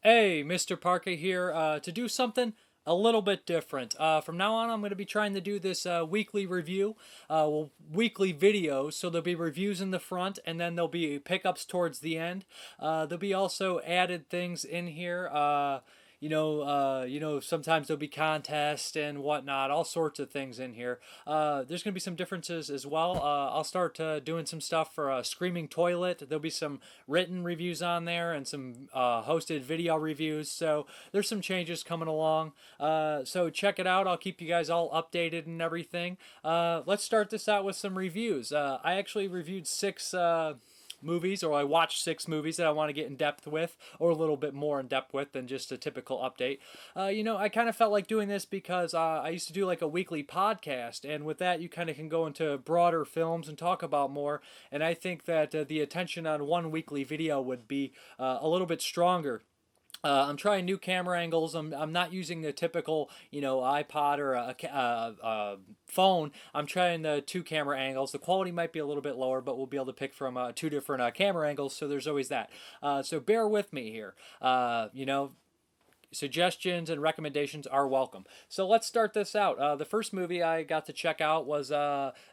Hey, Mrparka here to do something a little bit different. From now on, I'm going to be trying to do this weekly review, weekly videos. So there'll be reviews in the front, and then there'll be pickups towards the end. There'll be also added things in here. Sometimes there'll be contests and whatnot, all sorts of things in here. There's going to be some differences as well. I'll start doing some stuff for Screaming Toilet. There'll be some written reviews on there and some hosted video reviews. So there's some changes coming along. So check it out. I'll keep you guys all updated and everything. Let's start this out with some reviews. I actually reviewed six movies, or I watched six movies that I want to get in depth with, or a little bit more in depth with than just a typical update. I kind of felt like doing this because I used to do like a weekly podcast, and with that you kind of can go into broader films and talk about more, and I think that the attention on one weekly video would be a little bit stronger. I'm trying new camera angles. I'm not using the typical, iPod or a phone. I'm trying the two camera angles. The quality might be a little bit lower, but we'll be able to pick from two different camera angles, so there's always that. So bear with me here. Suggestions and recommendations are welcome. So let's start this out. The first movie I got to check out was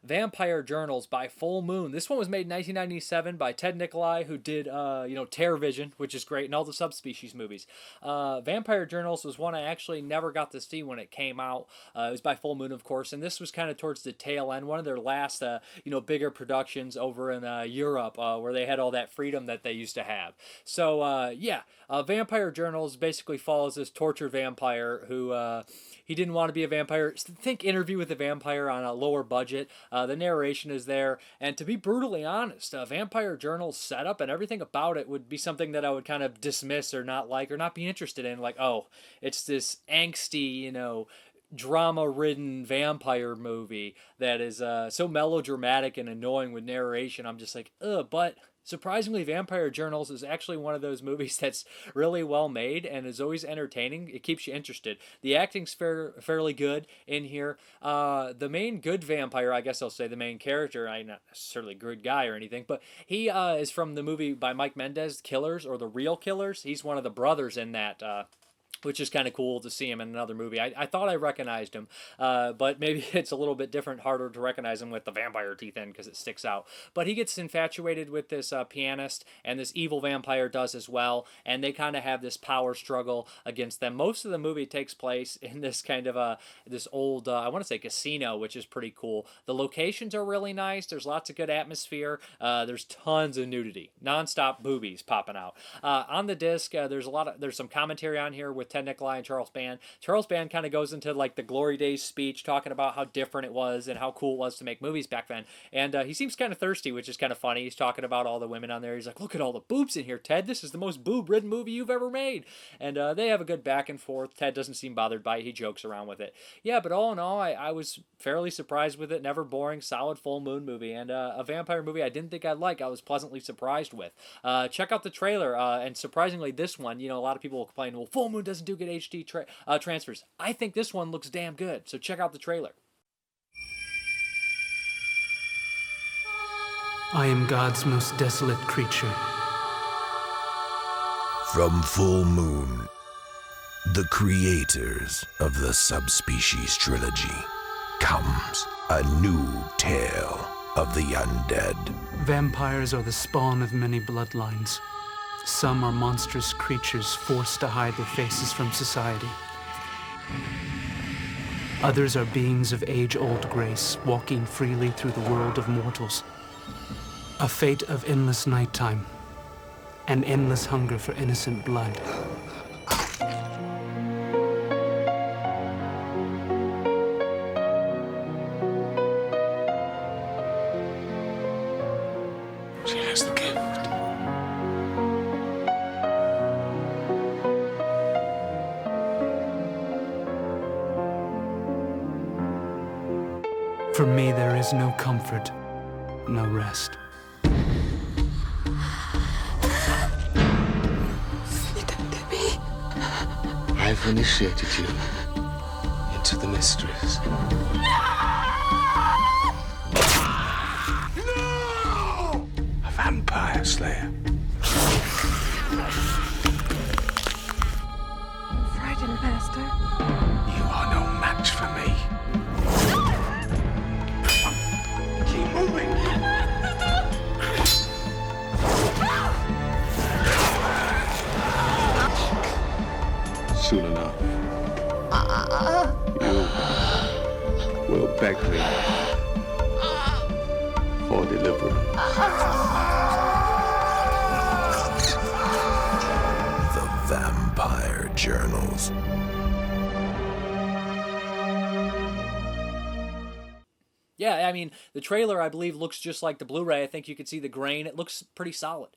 Vampire Journals by Full Moon. This one was made in 1997 by Ted Nicolaou, who did Terror Vision, which is great, and all the Subspecies movies. Vampire Journals was one I actually never got to see when it came out. It was by Full Moon, of course, and this was kind of towards the tail end, one of their last bigger productions over in Europe, where they had all that freedom that they used to have. So Vampire Journals basically follows this tortured vampire who he didn't want to be a vampire. Think Interview with a Vampire on a lower budget. The narration is there, and to be brutally honest, Vampire Journal's setup and everything about it would be something that I would kind of dismiss or not like or not be interested in. Like, oh, it's this angsty, drama-ridden vampire movie that is so melodramatic and annoying with narration. I'm just like, ugh, but surprisingly, Vampire Journals is actually one of those movies that's really well made and is always entertaining. It keeps you interested. The acting's fairly good in here. The main good vampire, I guess I'll say the main character, I'm not necessarily a good guy or anything, but he is from the movie by Mike Mendez, Killers, or The Real Killers. He's one of the brothers in that, which is kind of cool to see him in another movie. I thought I recognized him, but maybe it's a little bit different, harder to recognize him with the vampire teeth in because it sticks out. But he gets infatuated with this pianist, and this evil vampire does as well, and they kind of have this power struggle against them. Most of the movie takes place in this kind of this old, I want to say casino, which is pretty cool. The locations are really nice. There's lots of good atmosphere. There's tons of nudity, non-stop boobies popping out. On the disc, there's some commentary on here with Ted Nicolaou and Charles Band. Charles Band kind of goes into like the Glory Days speech, talking about how different it was and how cool it was to make movies back then. And he seems kind of thirsty, which is kind of funny. He's talking about all the women on there. He's like, look at all the boobs in here, Ted. This is the most boob-ridden movie you've ever made. And they have a good back and forth. Ted doesn't seem bothered by it. He jokes around with it. Yeah, but all in all, I was fairly surprised with it. Never boring, solid Full Moon movie. And a vampire movie I didn't think I'd like. I was pleasantly surprised with. Check out the trailer. And surprisingly, this one, a lot of people will complain, well, Full Moon doesn't do good HD transfers. I think this one looks damn good, so check out the trailer. I am God's most desolate creature. From Full Moon, the creators of the Subspecies trilogy, comes a new tale of the undead. Vampires are the spawn of many bloodlines. Some are monstrous creatures forced to hide their faces from society. Others are beings of age-old grace, walking freely through the world of mortals. A fate of endless nighttime, an endless hunger for innocent blood. She has the gift. For me, there is no comfort, no rest. I've initiated you into the mysteries. A vampire slayer. soon enough, you will beg me for deliverance. The Vampire Journals. Yeah, I mean, the trailer, I believe, looks just like the Blu-ray. I think you can see the grain. It looks pretty solid.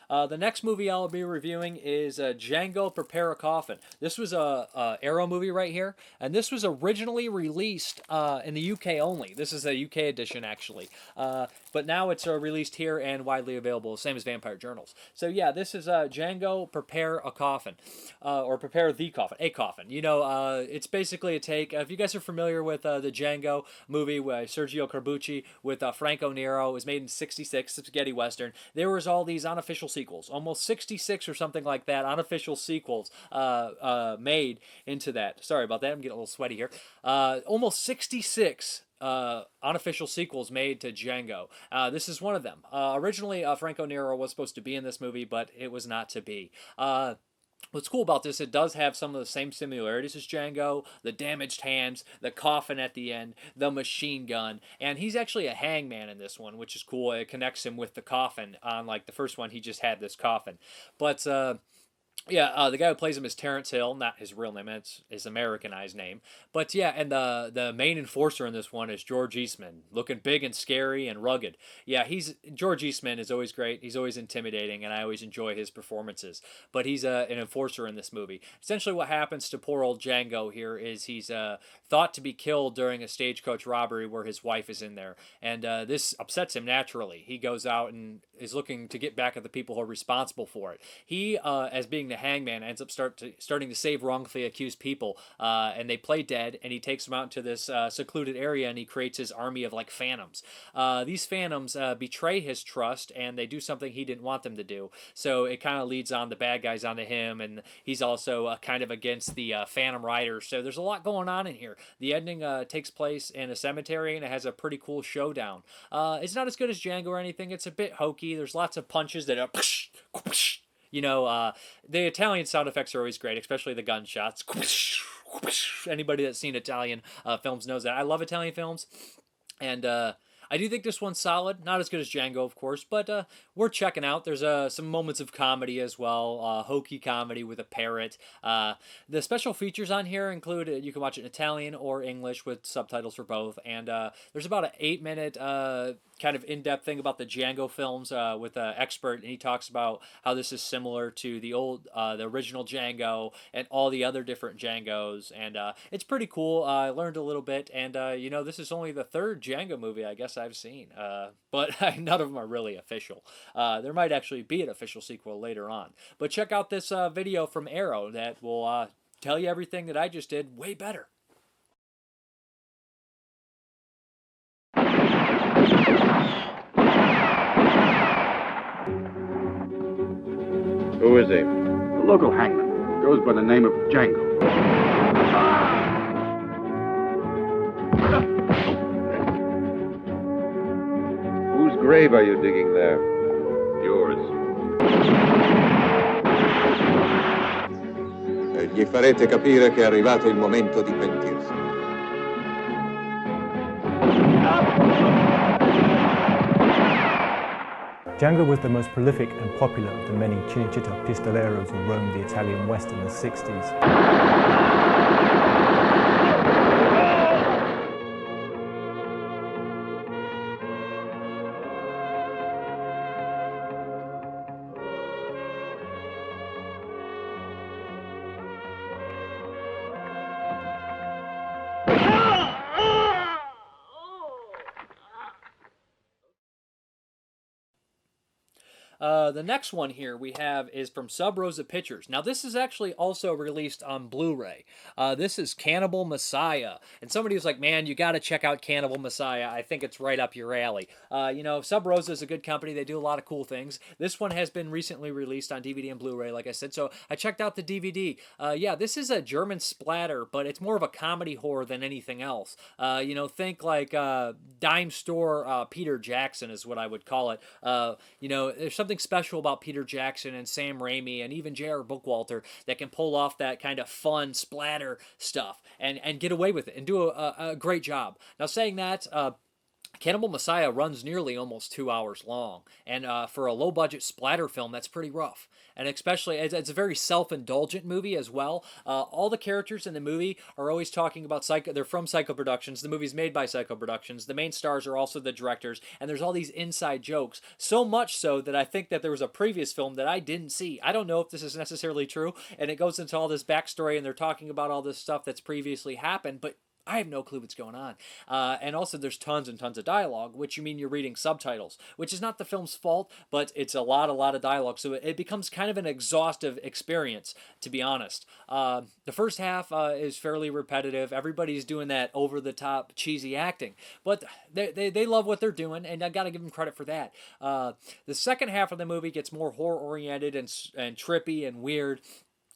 The next movie I'll be reviewing is Django Prepare a Coffin. This was a Arrow movie right here, and this was originally released in the UK only. This is a UK edition, actually. But now it's released here and widely available, same as Vampire Journals. So yeah, this is Django Prepare a Coffin, or Prepare the Coffin, a coffin. You know, it's basically a take. If you guys are familiar with the Django movie with Sergio Corbucci with Franco Nero, it was made in '66, spaghetti western. There was all these unofficial sequels, almost 66 or something like that, unofficial sequels made into that. Sorry about that, I'm getting a little sweaty here. Almost 66 unofficial sequels made to Django. This is one of them. Originally, Franco Nero was supposed to be in this movie, but it was not to be. What's cool about this, it does have some of the same similarities as Django, the damaged hands, the coffin at the end, the machine gun, and he's actually a hangman in this one, which is cool. It connects him with the coffin. Unlike the first one, he just had this coffin. But yeah, the guy who plays him is Terrence Hill, not his real name, it's his Americanized name. But yeah, and the main enforcer in this one is George Eastman, looking big and scary and rugged. Yeah, George Eastman is always great. He's always intimidating, and I always enjoy his performances. But he's an enforcer in this movie. Essentially what happens to poor old Django here is he's thought to be killed during a stagecoach robbery where his wife is in there. And this upsets him naturally. He goes out and is looking to get back at the people who are responsible for it. He, as being the hangman, ends up starting to save wrongfully accused people, and they play dead, and he takes them out into this secluded area, and he creates his army of like phantoms. These phantoms betray his trust, and they do something he didn't want them to do, so it kind of leads on the bad guys onto him, and he's also kind of against the Phantom Riders, so there's a lot going on in here. The ending takes place in a cemetery, and it has a pretty cool showdown. It's not as good as Django or anything. It's a bit hokey. There's lots of punches that are you know, the Italian sound effects are always great, especially the gunshots. Anybody that's seen Italian films knows that. I love Italian films, and I do think this one's solid. Not as good as Django, of course, but worth checking out. There's some moments of comedy as well, hokey comedy with a parrot. The special features on here include, you can watch it in Italian or English with subtitles for both, and there's about an 8-minute kind of in-depth thing about the Django films with an expert, and he talks about how this is similar to the original Django and all the other different Djangos, and it's pretty cool. I learned a little bit, and you know, this is only the third Django movie I guess I've seen, but none of them are really official. There might actually be an official sequel later on, but check out this video from Arrow that will tell you everything that I just did way better. Who is he? The local hangman. Goes by the name of Django. Whose grave are you digging there? Yours. Gli farete capire che è arrivato il momento di pentirsi. Django was the most prolific and popular of the many Cinecittà pistoleros who roamed the Italian West in the 60s. The next one here we have is from Sub Rosa Pictures. Now this is actually also released on Blu-ray. This is Cannibal Messiah. And somebody was like, man, you got to check out Cannibal Messiah. I think it's right up your alley. You know, Sub Rosa is a good company. They do a lot of cool things. This one has been recently released on DVD and Blu-ray, like I said. So I checked out the DVD. Yeah, this is a German splatter, but it's more of a comedy horror than anything else. You know, think like dime store Peter Jackson is what I would call it. You know, there's something something special about Peter Jackson and Sam Raimi and even J.R. Bookwalter that can pull off that kind of fun splatter stuff and get away with it and do a great job. Now, saying that, Cannibal Messiah runs nearly almost 2 hours long, and for a low-budget splatter film, that's pretty rough. And especially, it's a very self-indulgent movie as well. All the characters in the movie are always talking about they're from Psycho Productions. The movie's made by Psycho Productions. The main stars are also the directors, and there's all these inside jokes. So much so that I think that there was a previous film that I didn't see. I don't know if this is necessarily true, and it goes into all this backstory, and they're talking about all this stuff that's previously happened, but I have no clue what's going on. And also there's tons and tons of dialogue, which you mean you're reading subtitles, which is not the film's fault, but it's a lot of dialogue. So it becomes kind of an exhaustive experience, to be honest. The first half is fairly repetitive. Everybody's doing that over-the-top cheesy acting, but they love what they're doing, and I got to give them credit for that. The second half of the movie gets more horror-oriented and trippy and weird.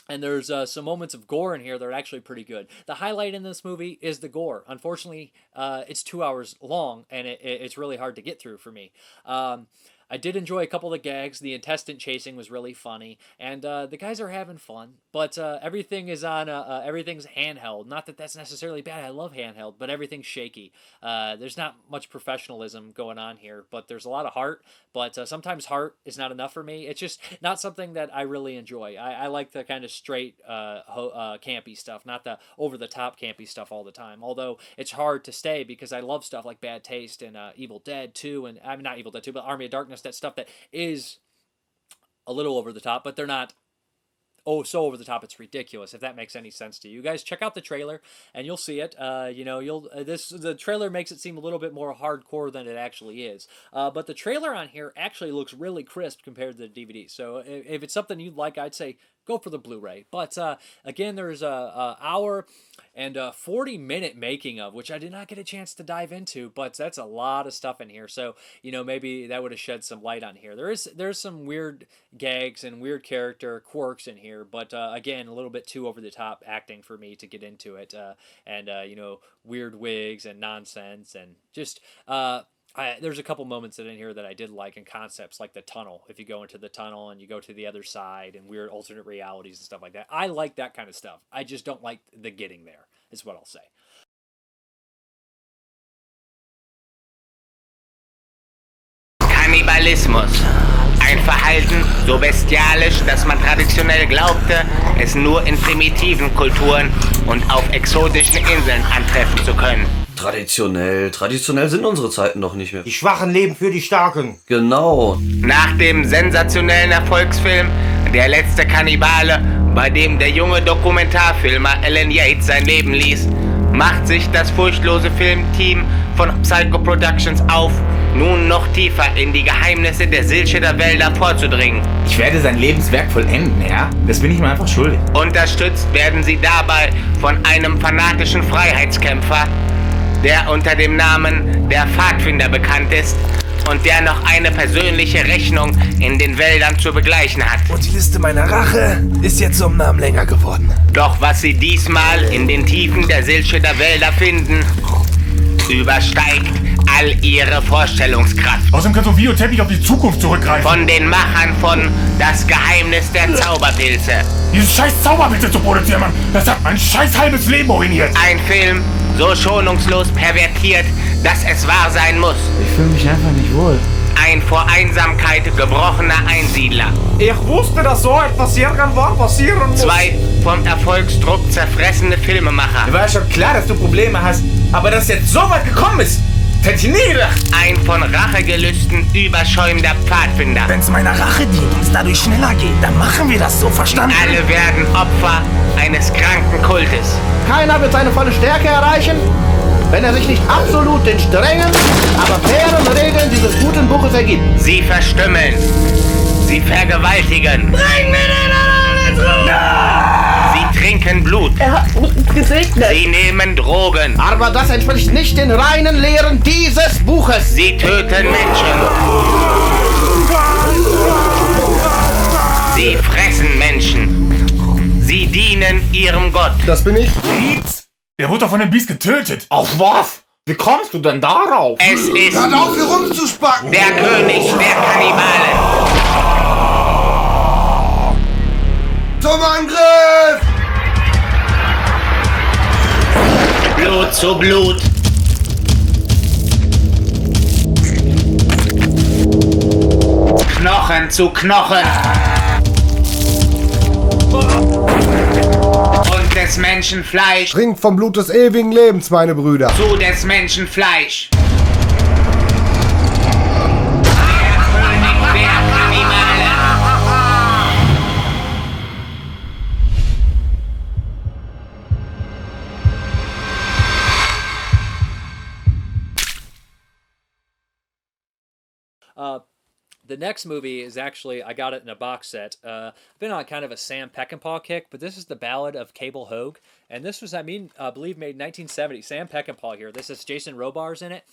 And there's some moments of gore in here that are actually pretty good. The highlight in this movie is the gore. Unfortunately, it's 2 hours long, and it's really hard to get through for me. I did enjoy a couple of the gags. The intestine chasing was really funny, and the guys are having fun. But everything is on everything's handheld. Not that that's necessarily bad. I love handheld, but everything's shaky. There's not much professionalism going on here, but there's a lot of heart. But sometimes heart is not enough for me. It's just not something that I really enjoy. I like the kind of straight campy stuff, not the over-the-top campy stuff all the time. Although it's hard to stay because I love stuff like Bad Taste and Evil Dead 2, and I mean not Evil Dead 2, but Army of Darkness. That stuff that is a little over the top, but they're not so over the top it's ridiculous, if that makes any sense to you guys. Check out the trailer and you'll see it. The trailer makes it seem a little bit more hardcore than it actually is, but the trailer on here actually looks really crisp compared to the DVD. So if it's something you'd like, I'd say go for the Blu-ray. But again, there's a hour and 40-minute making of, which I did not get a chance to dive into, but that's a lot of stuff in here. So, maybe that would have shed some light on here. There's some weird gags and weird character quirks in here, but again, a little bit too over-the-top acting for me to get into it. And weird wigs and nonsense and just... there's a couple moments in here that I did like, and concepts like the tunnel. If you go into the tunnel and you go to the other side, and weird alternate realities and stuff like that. I like that kind of stuff. I just don't like the getting there, is what I'll say. Kannibalismus. Ein Verhalten so bestialisch, dass man traditionell glaubte, es nur in primitiven Kulturen und auf exotischen Inseln antreffen zu können. Traditionell sind unsere Zeiten doch nicht mehr. Die Schwachen leben für die Starken. Genau. Nach dem sensationellen Erfolgsfilm Der letzte Kannibale, bei dem der junge Dokumentarfilmer Alan Yates sein Leben ließ, macht sich das furchtlose Filmteam von Psycho Productions auf, nun noch tiefer in die Geheimnisse der Silcheder Wälder vorzudringen. Ich werde sein Lebenswerk vollenden, ja? Das bin ich mir einfach schuldig. Unterstützt werden sie dabei von einem fanatischen Freiheitskämpfer, der unter dem Namen der Pfadfinder bekannt ist und der noch eine persönliche Rechnung in den Wäldern zu begleichen hat. Und die Liste meiner Rache ist jetzt um Namen länger geworden. Doch was sie diesmal in den Tiefen der Silcheder Wälder finden, übersteigt all ihre Vorstellungskraft. Außerdem kannst du wie und Teppich auf die Zukunft zurückgreifen. Von den Machern von Das Geheimnis der Zauberpilze. Diese scheiß Zauberpilze zu produzieren, Mann, das hat mein scheiß halbes Leben ruiniert. Ein Film, so schonungslos pervertiert, dass es wahr sein muss. Ich fühle mich einfach nicht wohl. Ein vor Einsamkeit gebrochener Einsiedler. Ich wusste, dass so etwas irgendwann passieren muss. Zwei vom Erfolgsdruck zerfressene Filmemacher. Mir war ja schon klar, dass du Probleme hast, aber dass es jetzt so weit gekommen ist, hätte ich nie gedacht. Ein von Rachegelüsten überschäumender Pfadfinder. Wenn es meiner Rache dient und es dadurch schneller geht, dann machen wir das so, verstanden? Alle werden Opfer eines kranken Kultes. Keiner wird seine volle Stärke erreichen, wenn er sich nicht absolut den strengen, aber fairen Regeln dieses guten Buches ergibt. Sie verstümmeln. Sie vergewaltigen. Bring mir den anderen Ruhe! Sie trinken Blut. Er hat mich gesegnet. Sie nehmen Drogen. Aber das entspricht nicht den reinen Lehren dieses Buches. Sie töten Menschen. Sie fressen Menschen. Sie dienen ihrem Gott. Das bin ich. Der wurde doch von dem Biest getötet. Auf was? Wie kommst du denn darauf? Es ist... Hört auf, hier rumzuspacken! Der König der Kannibalen. Zum Angriff! Blut zu Blut. Knochen zu Knochen. Und des Menschen Fleisch. Trinkt vom Blut des ewigen Lebens, meine Brüder. Zu des Menschen Fleisch. The next movie is actually, I got it in a box set. I've been on kind of a Sam Peckinpah kick, but this is the Ballad of Cannibal Hogue. And this was, I believe made 1970. Sam Peckinpah here. This is Jason Robards in it.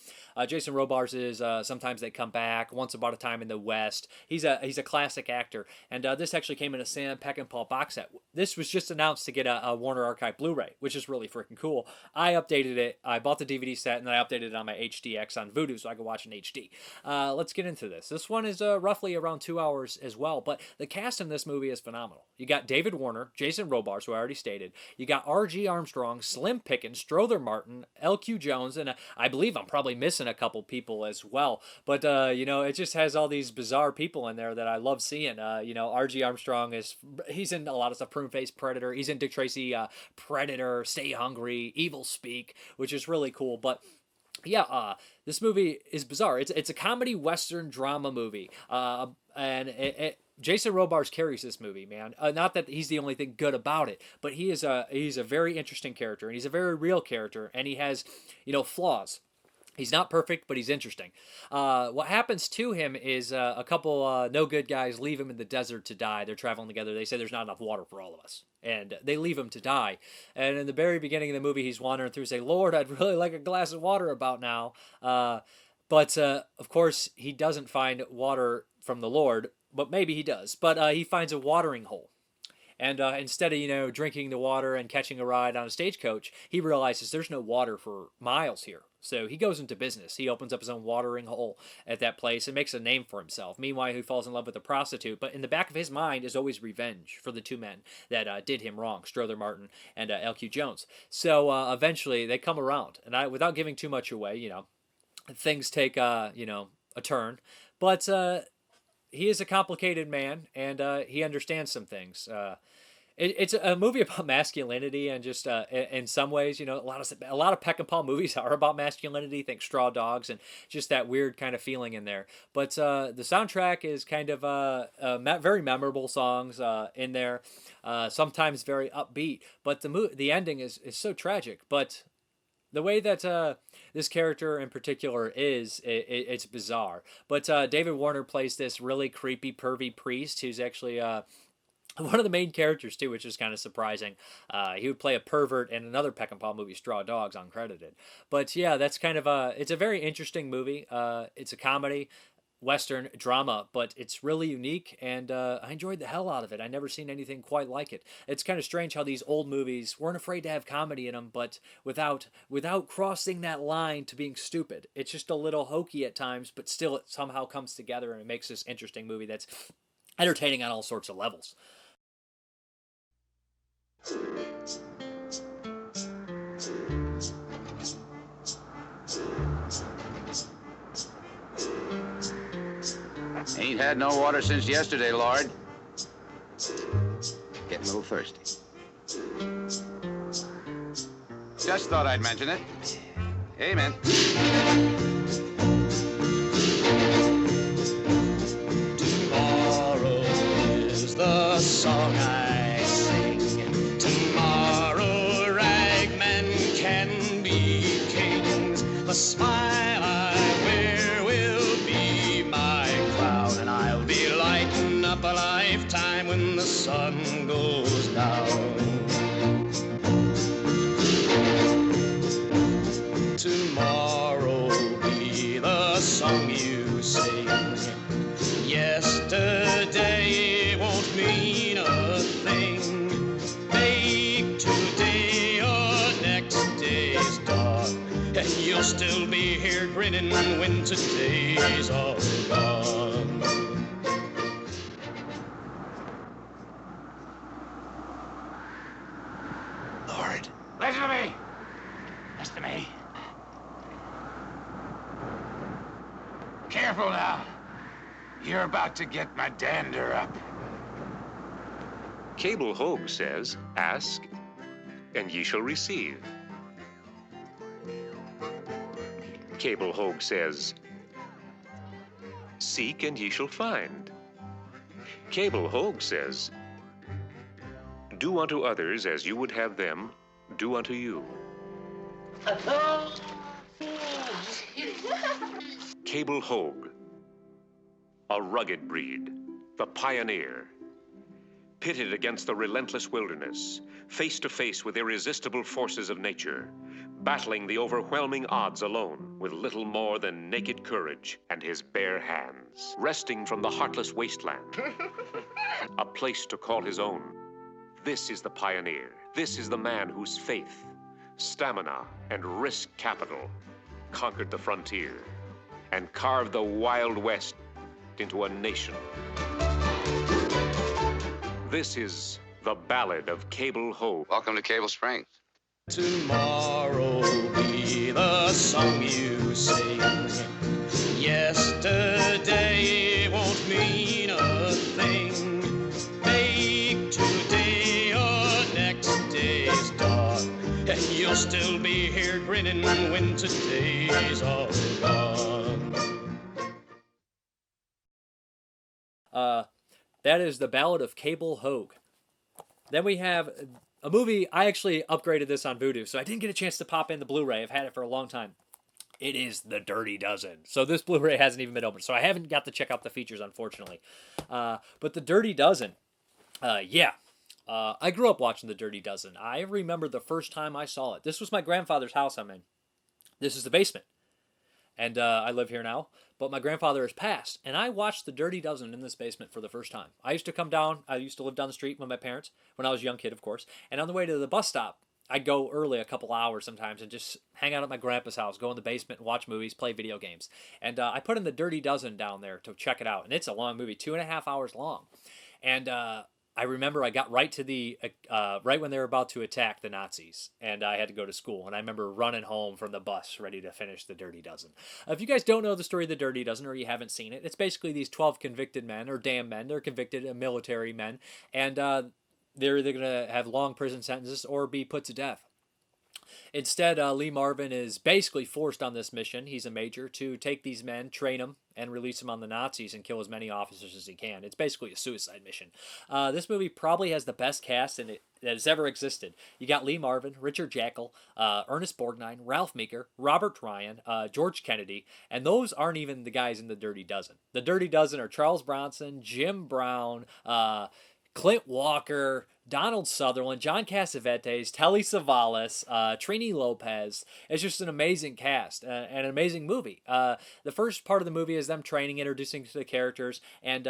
Jason Robards is Sometimes They Come Back, Once Upon a Time in the West. He's a classic actor. And this actually came in a Sam Peckinpah box set. This was just announced to get a Warner Archive Blu-ray, which is really freaking cool. I updated it. I bought the DVD set, and then I updated it on my HDX on Vudu so I could watch in HD. Let's get into this. This one is roughly around 2 hours as well, but the cast in this movie is phenomenal. You got David Warner, Jason Robards, who I already stated. You got R.G. Armstrong, Slim Pickens, Strother Martin, L.Q. Jones, and I believe I'm probably missing a couple people as well. But, it just has all these bizarre people in there that I love seeing. R.G. Armstrong, he's in a lot of stuff. Prune-Face Predator. He's in Dick Tracy, Predator, Stay Hungry, Evil Speak, which is really cool. But yeah, this movie is bizarre. It's a comedy western drama movie, and Jason Robards carries this movie, man. Not that he's the only thing good about it, but he's a very interesting character, and he's a very real character, and he has flaws. He's not perfect, but he's interesting. What happens to him is a couple no good guys leave him in the desert to die. They're traveling together. They say there's not enough water for all of us, and they leave him to die. And in the very beginning of the movie, he's wandering through, saying, "Lord, I'd really like a glass of water about now." But of course, he doesn't find water from the Lord, but maybe he does. But he finds a watering hole. And instead of, drinking the water and catching a ride on a stagecoach, he realizes there's no water for miles here. So he goes into business. He opens up his own watering hole at that place and makes a name for himself. Meanwhile, he falls in love with a prostitute. But in the back of his mind is always revenge for the two men that did him wrong, Strother Martin and L.Q. Jones. So eventually they come around. And without giving too much away, things take, a turn. But he is a complicated man, and he understands some things. It's a movie about masculinity, and just in some ways, a lot of Peckinpah movies are about masculinity. Think Straw Dogs, and just that weird kind of feeling in there. But the soundtrack is kind of very memorable songs in there. Sometimes very upbeat, but the ending is so tragic. But the way that this character in particular it's bizarre. But David Warner plays this really creepy, pervy priest who's actually one of the main characters too, which is kind of surprising. He would play a pervert in another Peckinpah movie, Straw Dogs, uncredited. But yeah, that's kind of it's a very interesting movie. It's a comedy, western drama, but it's really unique, and I enjoyed the hell out of it. I never seen anything quite like it. It's kind of strange how these old movies weren't afraid to have comedy in them, but without crossing that line to being stupid. It's just a little hokey at times, but still it somehow comes together and it makes this interesting movie that's entertaining on all sorts of levels. Ain't had no water since yesterday, Lord. Getting a little thirsty. Just thought I'd mention it. Amen. Tomorrow is the song I sing. Tomorrow ragmen can be kings. The smile I wear will be my crown, and I'll be lighting up a lifetime when the sun goes down. Tomorrow be the song you sing. Yesterday won't mean a thing. Make today your next day's dawn, and you'll still be here grinning when today's all gone. to me. Careful now. You're about to get my dander up. Cable Hogue says, ask, and ye shall receive. Cable Hogue says, seek and ye shall find. Cable Hogue says, do unto others as you would have them do unto you. Cable Hogue, a rugged breed, the pioneer. Pitted against the relentless wilderness, face to face with irresistible forces of nature, battling the overwhelming odds alone with little more than naked courage and his bare hands, wresting from the heartless wasteland, a place to call his own. This is the pioneer. This is the man whose faith, stamina, and risk capital conquered the frontier and carved the Wild West into a nation. This is the Ballad of Cable Hogue. Welcome to Cable Springs. Tomorrow be the song you sing. Yesterday won't mean a thing. Make today your next day's dawn, and you'll still be here grinning when today's all gone. That is the Ballad of Cable Hogue. Then we have a movie. I actually upgraded this on Vudu, so I didn't get a chance to pop in the Blu-ray. I've had it for a long time. It is The Dirty Dozen. So this Blu-ray hasn't even been opened, so I haven't got to check out the features, unfortunately. But The Dirty Dozen, I grew up watching The Dirty Dozen. I remember the first time I saw it. This was my grandfather's house I'm in. This is the basement. And I live here now, but my grandfather has passed, and I watched The Dirty Dozen in this basement for the first time. I used to come down, I used to live down the street with my parents, when I was a young kid, of course, and on the way to the bus stop, I'd go early, a couple hours sometimes, and just hang out at my grandpa's house, go in the basement and watch movies, play video games. And I put in The Dirty Dozen down there to check it out, and it's a long movie, 2.5 hours long. And I remember I got right to the right when they were about to attack the Nazis, and I had to go to school. And I remember running home from the bus, ready to finish The Dirty Dozen. If you guys don't know the story of The Dirty Dozen, or you haven't seen it, it's basically these 12 convicted men, or damn men. They're convicted military men, and they're either gonna have long prison sentences or be put to death. Instead, Lee Marvin is basically forced on this mission. He's a major to take these men, train them, and release them on the Nazis and kill as many officers as he can. It's basically a suicide mission. This movie probably has the best cast in it that has ever existed. You got Lee Marvin, Richard Jackal, Ernest Borgnine, Ralph Meeker, Robert Ryan, George Kennedy, and those aren't even the guys in The Dirty Dozen. The Dirty Dozen are Charles Bronson, Jim Brown, Clint Walker, Donald Sutherland, John Cassavetes, Telly Savalas, Trini Lopez. It's just an amazing cast and an amazing movie. The first part of the movie is them training, introducing to the characters, and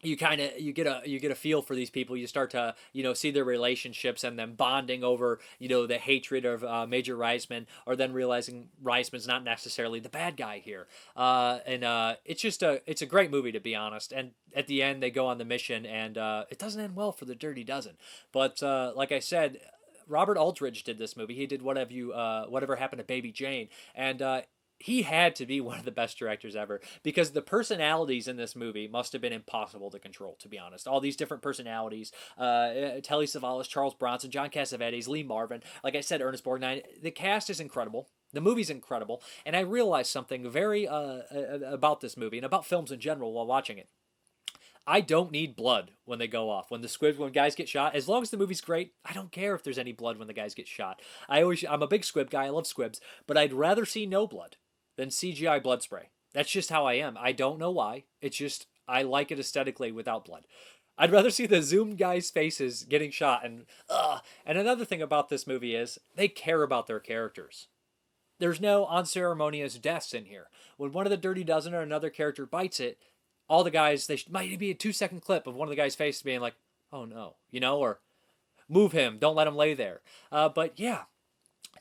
you get a feel for these people. You start to see their relationships and them bonding over the hatred of Major Reisman, or then realizing Reisman's not necessarily the bad guy here. It's a great movie, to be honest. And at the end they go on the mission, and it doesn't end well for The Dirty Dozen. But like I said, Robert Aldridge did this movie. He did Whatever Happened to Baby Jane, and he had to be one of the best directors ever, because the personalities in this movie must have been impossible to control, to be honest. All these different personalities, Telly Savalas, Charles Bronson, John Cassavetes, Lee Marvin, like I said, Ernest Borgnine. The cast is incredible. The movie's incredible. And I realized something very about this movie and about films in general while watching it. I don't need blood when they go off. When guys get shot, as long as the movie's great, I don't care if there's any blood when the guys get shot. I'm a big squib guy. I love squibs, but I'd rather see no blood than CGI blood spray. That's just how I am. I don't know why. It's just, I like it aesthetically without blood. I'd rather see the zoomed guys' faces getting shot. And another thing about this movie is they care about their characters. There's no unceremonious deaths in here. When one of the Dirty Dozen or another character bites it, all the guys, they might be a 2-second clip of one of the guys' faces being like, oh no, or move him, don't let him lay there. But yeah,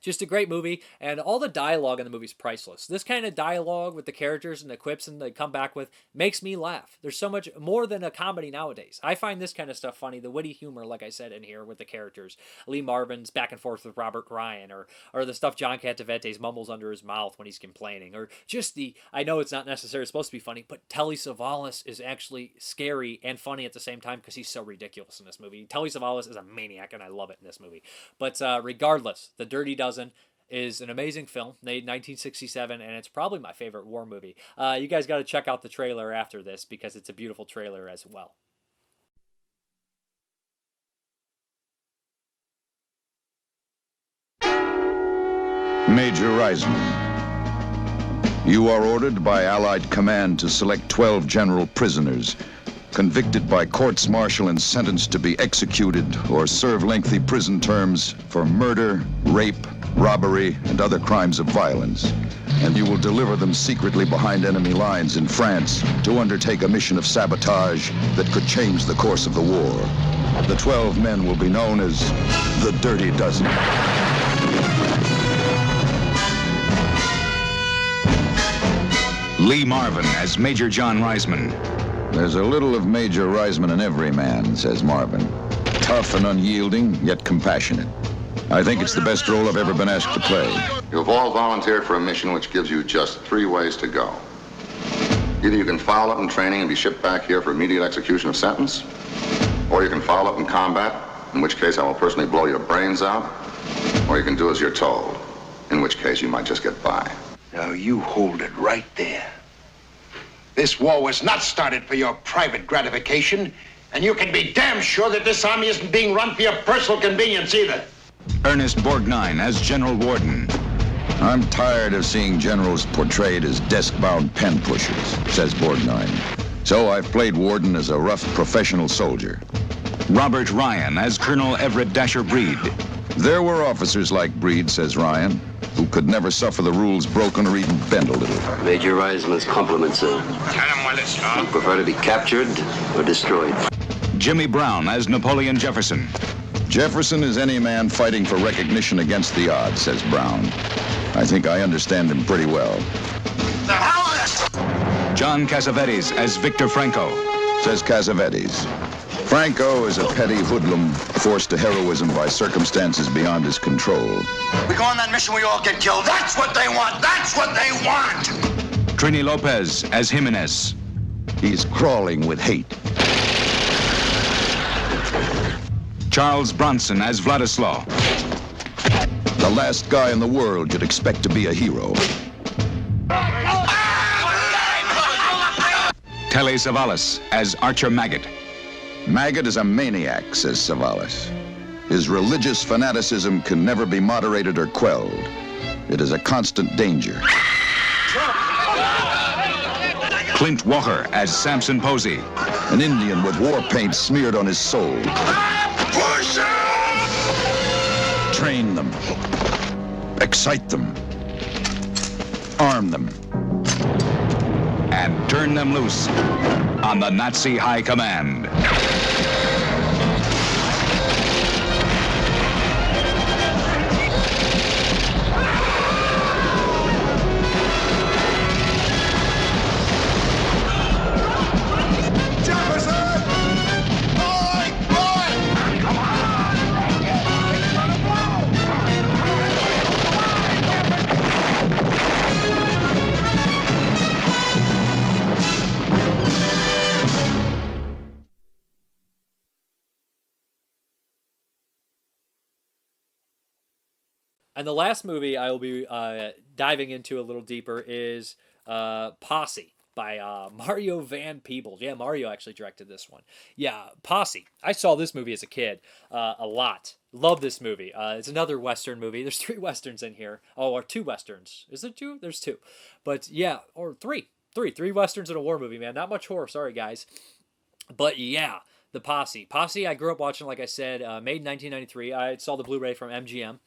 Just a great movie, and all the dialogue in the movie is priceless. This kind of dialogue with the characters and the quips and they come back with makes me laugh. There's so much more than a comedy nowadays. I find this kind of stuff funny. The witty humor, like I said in here, with the characters. Lee Marvin's back and forth with Robert Ryan, or the stuff John Cassavetes mumbles under his mouth when he's complaining, or just the, I know it's not necessarily supposed to be funny, but Telly Savalas is actually scary and funny at the same time because he's so ridiculous in this movie. Telly Savalas is a maniac, and I love it in this movie. But regardless, The Dirty Dozen is an amazing film, made 1967, and it's probably my favorite war movie. You guys got to check out the trailer after this because it's a beautiful trailer as well. Major Reisman, you are ordered by Allied command to select 12 general prisoners convicted by courts-martial and sentenced to be executed or serve lengthy prison terms for murder, rape, robbery, and other crimes of violence. And you will deliver them secretly behind enemy lines in France to undertake a mission of sabotage that could change the course of the war. The 12 men will be known as the Dirty Dozen. Lee Marvin as Major John Reisman. There's a little of Major Reisman in every man, says Marvin. Tough and unyielding, yet compassionate. I think it's the best role I've ever been asked to play. You've all volunteered for a mission which gives you just 3 ways to go. Either you can foul up in training and be shipped back here for immediate execution of sentence, or you can foul up in combat, in which case I will personally blow your brains out, or you can do as you're told, in which case you might just get by. Now you hold it right there. This war was not started for your private gratification, and you can be damn sure that this army isn't being run for your personal convenience either. Ernest Borgnine as General Warden. I'm tired of seeing generals portrayed as desk-bound pen pushers, says Borgnine. So I've played Warden as a rough professional soldier. Robert Ryan as Colonel Everett Dasher Breed. There were officers like Breed, says Ryan, who could never suffer the rules broken or even bend a little. Major Reisman's compliments, sir. Tell him while it's on. You prefer to be captured or destroyed? Jimmy Brown as Napoleon Jefferson. Jefferson is any man fighting for recognition against the odds, says Brown. I think I understand him pretty well. The hell is this? John Cassavetes as Victor Franco. Says Cassavetes. Franco is a petty hoodlum forced to heroism by circumstances beyond his control. We go on that mission, we all get killed. That's what they want. That's what they want. Trini Lopez as Jimenez. He's crawling with hate. Charles Bronson as Vladislaw. The last guy in the world you'd expect to be a hero. Telly Savalas as Archer Maggot. Maggot is a maniac, says Savalas. His religious fanaticism can never be moderated or quelled. It is a constant danger. Clint Walker as Samson Posey. An Indian with war paint smeared on his soul. Train them. Excite them. Arm them. And turn them loose on the Nazi High Command. And the last movie I will be diving into a little deeper is Posse by Mario Van Peebles. Yeah, Mario actually directed this one. Yeah, Posse. I saw this movie as a kid a lot. Love this movie. It's another Western movie. There's 3 Westerns in here. Oh, or 2 Westerns. Is there 2? There's 2. But yeah, or 3. 3 Westerns and a war movie, man. Not much horror. Sorry, guys. But yeah, the Posse. Posse I grew up watching, like I said, made in 1993. I saw the Blu-ray from MGM.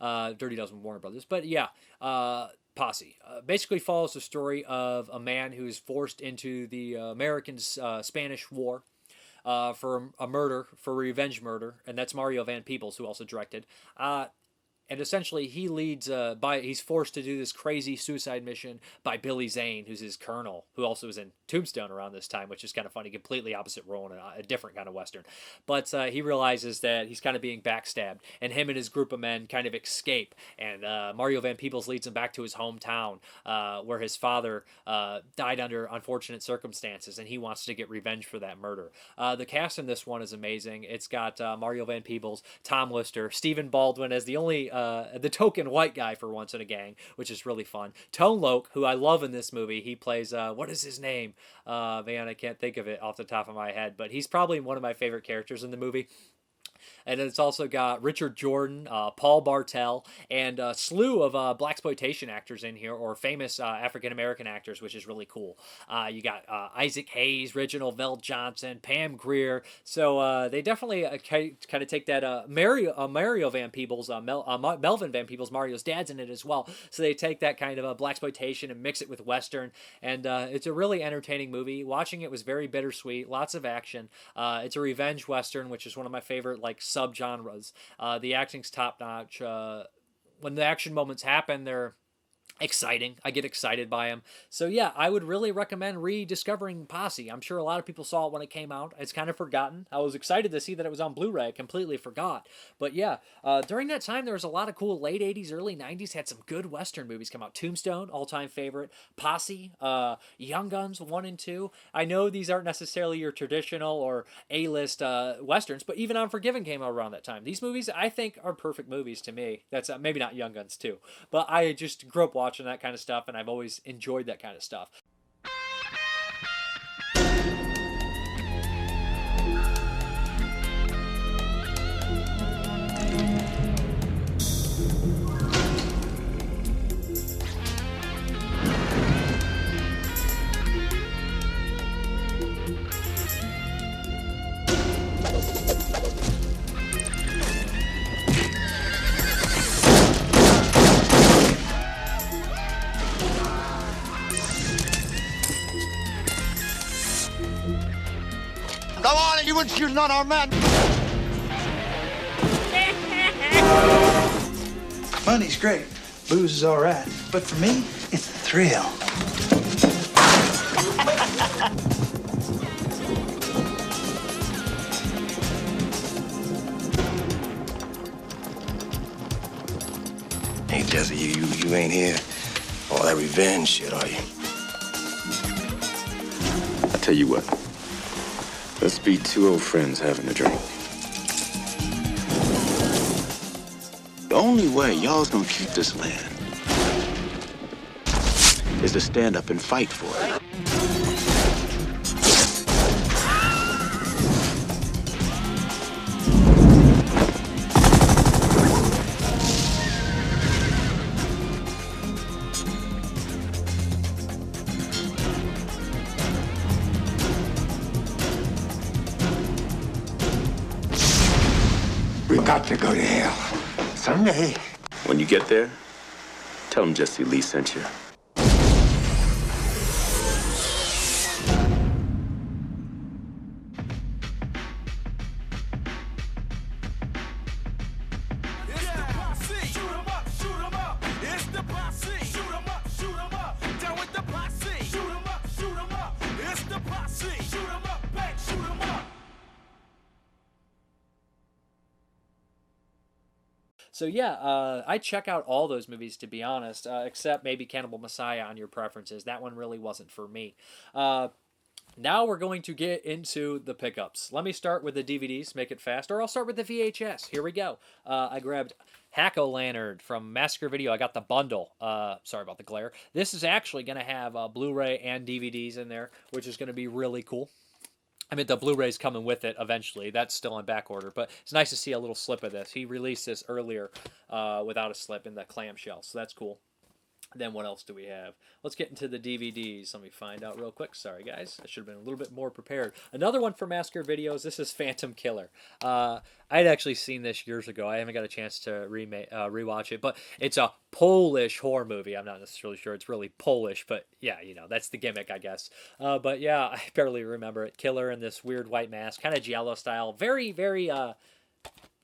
Dirty Dozen Warner Brothers. But yeah, Posse basically follows the story of a man who is forced into the American-Spanish War for a murder, for revenge murder, and that's Mario Van Peebles, who also directed. And essentially, he leads he's forced to do this crazy suicide mission by Billy Zane, who's his colonel, who also was in Tombstone around this time, which is kind of funny, completely opposite role in a different kind of Western. But he realizes that he's kind of being backstabbed, and him and his group of men kind of escape. And Mario Van Peebles leads him back to his hometown, where his father died under unfortunate circumstances, and he wants to get revenge for that murder. The cast in this one is amazing. It's got Mario Van Peebles, Tom Lister, Stephen Baldwin as the only the token white guy for once in a gang, which is really fun. Tone Loc, who I love in this movie, he plays what is his name? Man, I can't think of it off the top of my head, but he's probably one of my favorite characters in the movie. And it's also got Richard Jordan, Paul Bartel, and a slew of blaxploitation actors in here, or famous African-American actors, which is really cool. You got Isaac Hayes, Reginald Vell Johnson, Pam Grier. So they definitely kind of take that Mario Van Peebles, Melvin Van Peebles, Mario's dad's in it as well. So they take that kind of blaxploitation and mix it with Western. And it's a really entertaining movie. Watching it was very bittersweet, lots of action. It's a revenge Western, which is one of my favorite subgenres. The acting's top notch. When the action moments happen, they're exciting. I get excited by them. So yeah, I would really recommend rediscovering Posse. I'm sure a lot of people saw it when it came out. It's kind of forgotten. I was excited to see that it was on Blu-ray. I completely forgot. But yeah, during that time, there was a lot of cool late 80s, early 90s, had some good Western movies come out. Tombstone, all-time favorite. Posse, Young Guns 1 and 2. I know these aren't necessarily your traditional or A-list Westerns, but even Unforgiven came out around that time. These movies, I think, are perfect movies to me. That's maybe not Young Guns 2, but I just grew up watching that kind of stuff, and I've always enjoyed that kind of stuff. Come on, you weren't shooting on our men. Money's great. Booze is all right. But for me, it's the thrill. Hey, Jesse, you ain't here all that revenge shit, are you? I tell you what. Let's be two old friends having a drink. The only way y'all's gonna keep this land is to stand up and fight for it. We got to go to hell. Someday. When you get there, tell them Jesse Lee sent you. So yeah, I check out all those movies, to be honest, except maybe Cannibal Messiah on your preferences. That one really wasn't for me. Now we're going to get into the pickups. Let me start with the DVDs, make it fast, or I'll start with the VHS. Here we go. I grabbed Hack-O-Lantern from Massacre Video. I got the bundle. Sorry about the glare. This is actually going to have Blu-ray and DVDs in there, which is going to be really cool. I mean, the Blu-ray's coming with it eventually. That's still on back order, but it's nice to see a little slip of this. He released this earlier without a slip in the clamshell, so that's cool. Then what else do we have? Let's get into the DVDs. Let me find out real quick. Sorry, guys. I should have been a little bit more prepared. Another one from Massacre Videos. This is Phantom Killer. I'd actually seen this years ago. I haven't got a chance to rewatch it, but it's a Polish horror movie. I'm not necessarily sure it's really Polish, but yeah, you know, that's the gimmick, I guess. But yeah, I barely remember it. Killer in this weird white mask, kind of giallo style. Very, very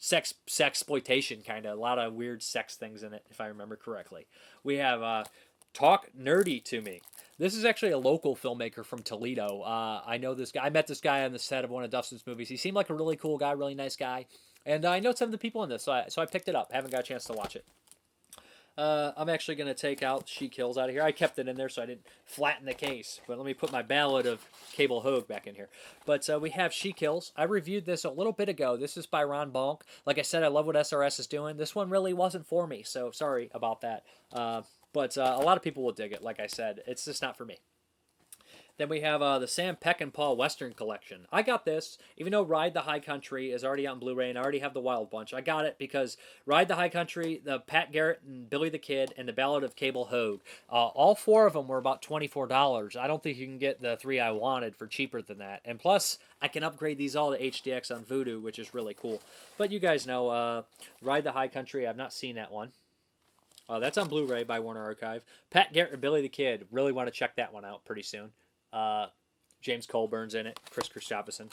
sexploitation kind of, a lot of weird sex things in it, if I remember correctly. We have Talk Nerdy to Me. This is actually a local filmmaker from Toledo. I know this guy. I met this guy on the set of one of Dustin's movies. He seemed like a really cool guy, really nice guy. And I know some of the people in this, so I picked it up. Haven't got a chance to watch it. I'm actually going to take out She Kills out of here. I kept it in there so I didn't flatten the case. But let me put my Ballad of Cable Hogue back in here. But we have She Kills. I reviewed this a little bit ago. This is by Ron Bonk. Like I said, I love what SRS is doing. This one really wasn't for me, so sorry about that. But a lot of people will dig it, like I said. It's just not for me. Then we have the Sam Peckinpah Western Collection. I got this, even though Ride the High Country is already on Blu-ray and I already have the Wild Bunch. I got it because Ride the High Country, the Pat Garrett and Billy the Kid, and the Ballad of Cable Hogue, all four of them were about $24. I don't think you can get the three I wanted for cheaper than that. And plus, I can upgrade these all to HDX on Vudu, which is really cool. But you guys know, Ride the High Country, I've not seen that one. That's on Blu-ray by Warner Archive. Pat Garrett and Billy the Kid, really want to check that one out pretty soon. James Colburn's in it, Chris Christopherson.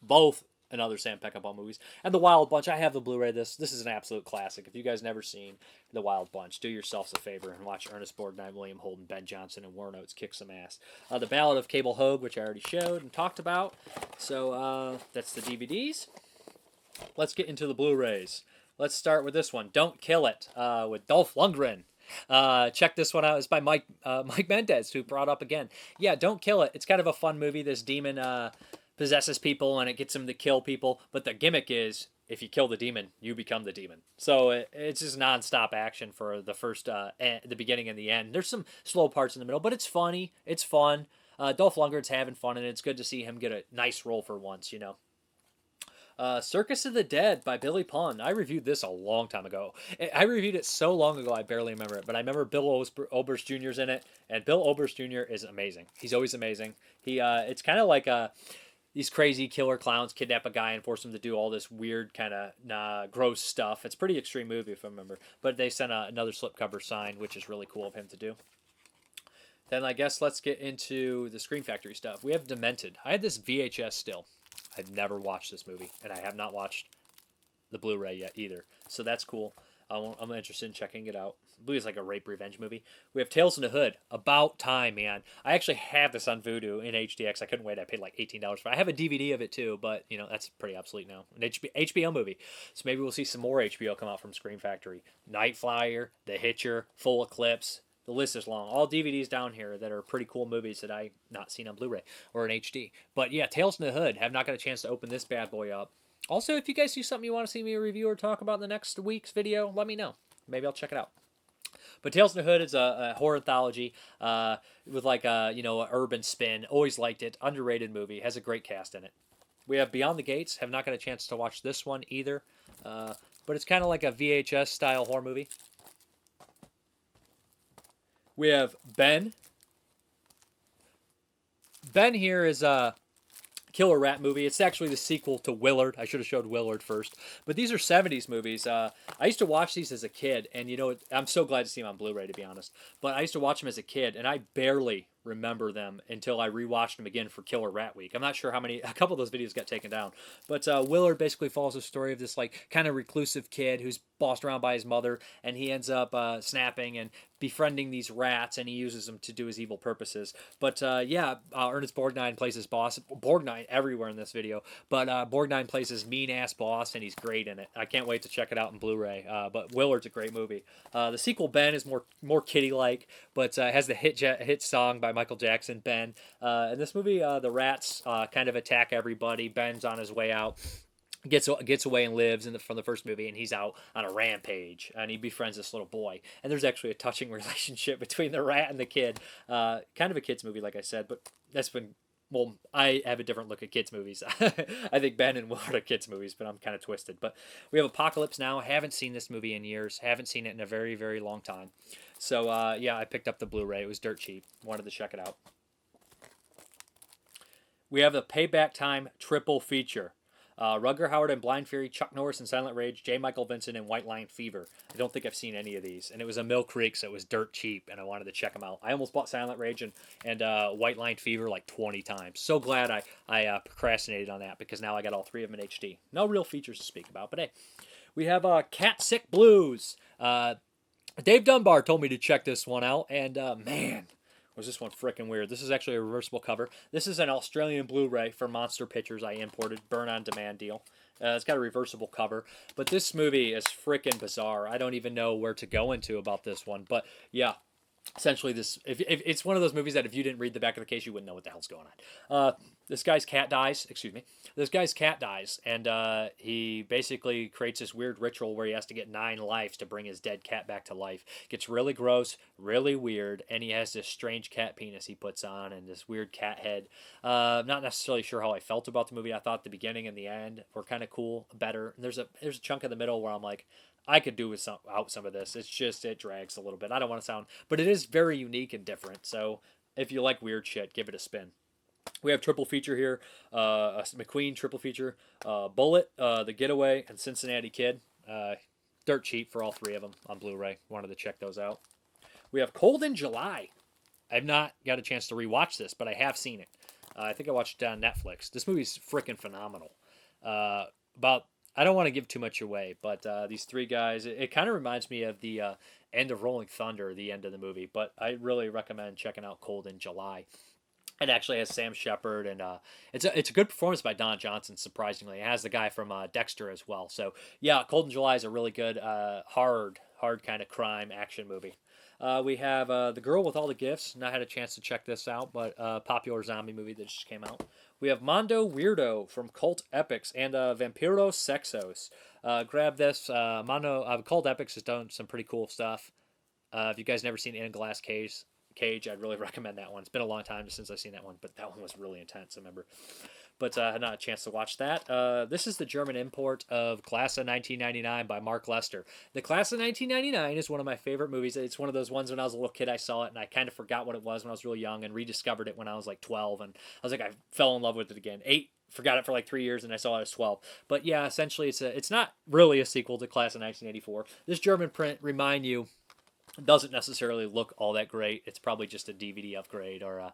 Both another Sam Peckinpah movies. And The Wild Bunch, I have the Blu-ray. This is an absolute classic. If you guys never seen The Wild Bunch, do yourselves a favor and watch Ernest Borgnine, William Holden, Ben Johnson, and Warren Oates kick some ass. The Ballad of Cable Hogue, which I already showed and talked about. So that's the DVDs. Let's get into the Blu-rays. Let's start with this one, Don't Kill It, with Dolph Lundgren. Check this one out. It's by Mike Mendez, who brought up again. Yeah, Don't Kill It. It's kind of a fun movie. This demon possesses people and it gets him to kill people. But the gimmick is, if you kill the demon, you become the demon. So it's just nonstop action for the first, the beginning and the end. There's some slow parts in the middle, but it's funny. It's fun. Dolph Lundgren's having fun, and it's good to see him get a nice role for once, you know. Circus of the Dead by Billy Pun. I reviewed this a long time ago. I reviewed it so long ago I barely remember it, but I remember Bill Oberst Jr.'s in it, and Bill Oberst Jr. is amazing. He's always amazing. It's kind of like these crazy killer clowns kidnap a guy and force him to do all this weird kind of gross stuff. It's a pretty extreme movie if I remember, but they sent another slipcover sign, which is really cool of him to do. Then I guess let's get into the Scream Factory stuff. We have Demented. I had this VHS still. I've never watched this movie, and I have not watched the Blu-ray yet either. So that's cool. I'm interested in checking it out. I believe it's like a rape revenge movie. We have Tales in the Hood. About time, man. I actually have this on Vudu in HDX. I couldn't wait. I paid like $18 for it. I have a DVD of it too, but you know that's pretty obsolete now. An HBO movie. So maybe we'll see some more HBO come out from Scream Factory. Night Flyer, The Hitcher, Full Eclipse. The list is long. All DVDs down here that are pretty cool movies that I've not seen on Blu-ray or in HD. But yeah, Tales in the Hood. Have not got a chance to open this bad boy up. Also, if you guys see something you want to see me review or talk about in the next week's video, let me know. Maybe I'll check it out. But Tales in the Hood is a horror anthology with like a, an urban spin. Always liked it. Underrated movie. Has a great cast in it. We have Beyond the Gates. Have not got a chance to watch this one either. But it's kind of like a VHS style horror movie. We have Ben. Ben here is a killer rat movie. It's actually the sequel to Willard. I should have showed Willard first. But these are 70s movies. I used to watch these as a kid, and I'm so glad to see them on Blu-ray, to be honest. But I used to watch them as a kid, and I barely remember them until I rewatched them again for Killer Rat Week. I'm not sure a couple of those videos got taken down. But Willard basically follows the story of this like kind of reclusive kid who's bossed around by his mother, and he ends up snapping and befriending these rats, and he uses them to do his evil purposes. But Ernest Borgnine plays his boss. Borgnine everywhere in this video, but Borgnine plays his mean-ass boss, and he's great in it. I can't wait to check it out in Blu-ray. But Willard's a great movie. The sequel, Ben, is more kiddie-like, but has the hit song by Michael Jackson, Ben. In this movie, the rats kind of attack everybody. Ben's on his way out. Gets away and lives from the first movie, and he's out on a rampage, and he befriends this little boy. And there's actually a touching relationship between the rat and the kid. Kind of a kid's movie, like I said, but that's been... Well, I have a different look at kids' movies. I think Ben and Willard are kids' movies, but I'm kind of twisted. But we have Apocalypse Now. I haven't seen this movie in years. Haven't seen it in a very, very long time. So, I picked up the Blu-ray. It was dirt cheap. Wanted to check it out. We have the Payback Time triple feature. Rutger Hauer and Blind Fury, Chuck Norris and Silent Rage, J. Michael Vincent and White Line Fever. I don't think I've seen any of these. And it was a Mill Creek, so it was dirt cheap, and I wanted to check them out. I almost bought Silent Rage and White Line Fever like 20 times. So glad I procrastinated on that, because now I got all 3 of them in HD. No real features to speak about, but hey. We have Cat Sick Blues. Dave Dunbar told me to check this one out, and man, was this one freaking weird. This is actually a reversible cover. This is an Australian Blu-ray for Monster Pictures I imported, burn-on-demand deal. It's got a reversible cover, but this movie is freaking bizarre. I don't even know where to go into about this one, but yeah. Essentially, this if it's one of those movies that if you didn't read the back of the case, you wouldn't know what the hell's going on. This guy's cat dies. This guy's cat dies, and he basically creates this weird ritual where he has to get 9 lives to bring his dead cat back to life. Gets really gross, really weird, and he has this strange cat penis he puts on and this weird cat head. Not necessarily sure how I felt about the movie. I thought the beginning and the end were kind of cool, better. And there's a chunk in the middle where I'm like, I could do without some of this. It's just, it drags a little bit. I don't want to sound, but it is very unique and different. So if you like weird shit, give it a spin. We have triple feature here, a McQueen triple feature, Bullet, The Getaway, and Cincinnati Kid. Dirt cheap for all 3 of them on Blu-ray. Wanted to check those out. We have Cold in July. I've not got a chance to rewatch this, but I have seen it. I think I watched it on Netflix. This movie's freaking phenomenal. I don't want to give too much away, but these 3 guys, it kind of reminds me of the end of Rolling Thunder, the end of the movie, but I really recommend checking out Cold in July. It actually has Sam Shepard, and it's a good performance by Don Johnson, surprisingly. It has the guy from Dexter as well. So, yeah, Cold in July is a really good, hard kind of crime action movie. We have The Girl with All the Gifts. Not had a chance to check this out, but popular zombie movie that just came out. We have Mondo Weirdo from Cult Epics and Vampiro Sexos. Grab this. Cult Epics has done some pretty cool stuff. If you guys never seen In a Glass Cage, I'd really recommend that one. It's been a long time since I've seen that one, but that one was really intense, I remember. But I had not a chance to watch that. This is the German import of Class of 1999 by Mark Lester. The Class of 1999 is one of my favorite movies. It's one of those ones when I was a little kid, I saw it, and I kind of forgot what it was when I was really young and rediscovered it when I was like 12. And I was like, I fell in love with it again. Forgot it for like 3 years, and I saw it as 12. But yeah, essentially, it's not really a sequel to Class of 1984. This German print, remind you, doesn't necessarily look all that great. It's probably just a DVD upgrade or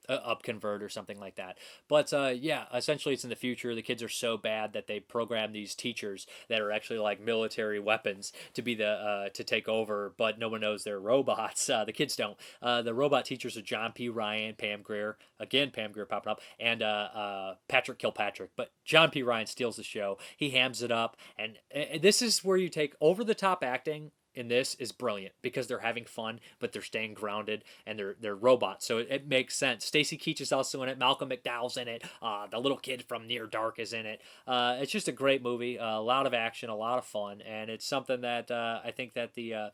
up convert or something like that. But yeah, essentially it's in the future. The kids are so bad that they program these teachers that are actually like military weapons to be to take over, but no one knows they're robots. The kids don't. The robot teachers are John P. Ryan, Pam Grier, again Pam Grier popping up, and Patrick Kilpatrick. But John P. Ryan steals the show. He hams it up, and this is where you take over the top acting. In this is brilliant because they're having fun, but they're staying grounded and they're robots. So it makes sense. Stacy Keach is also in it. Malcolm McDowell's in it. The little kid from Near Dark is in it. It's just a great movie. A lot of action, a lot of fun, and it's something that I think that the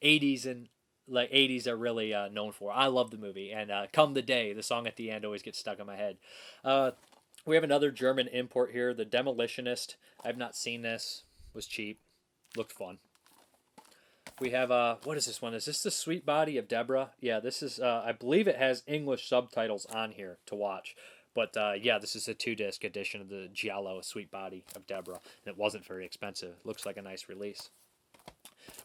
80s and like 80s are really known for. I love the movie, and Come the Day, the song at the end always gets stuck in my head. We have another German import here, The Demolitionist. I've not seen this. Was cheap. Looked fun. We have, what is this one? Is this The Sweet Body of Deborah? Yeah, this is, I believe it has English subtitles on here to watch. But, yeah, this is a 2-disc edition of the Giallo Sweet Body of Deborah. And it wasn't very expensive. Looks like a nice release.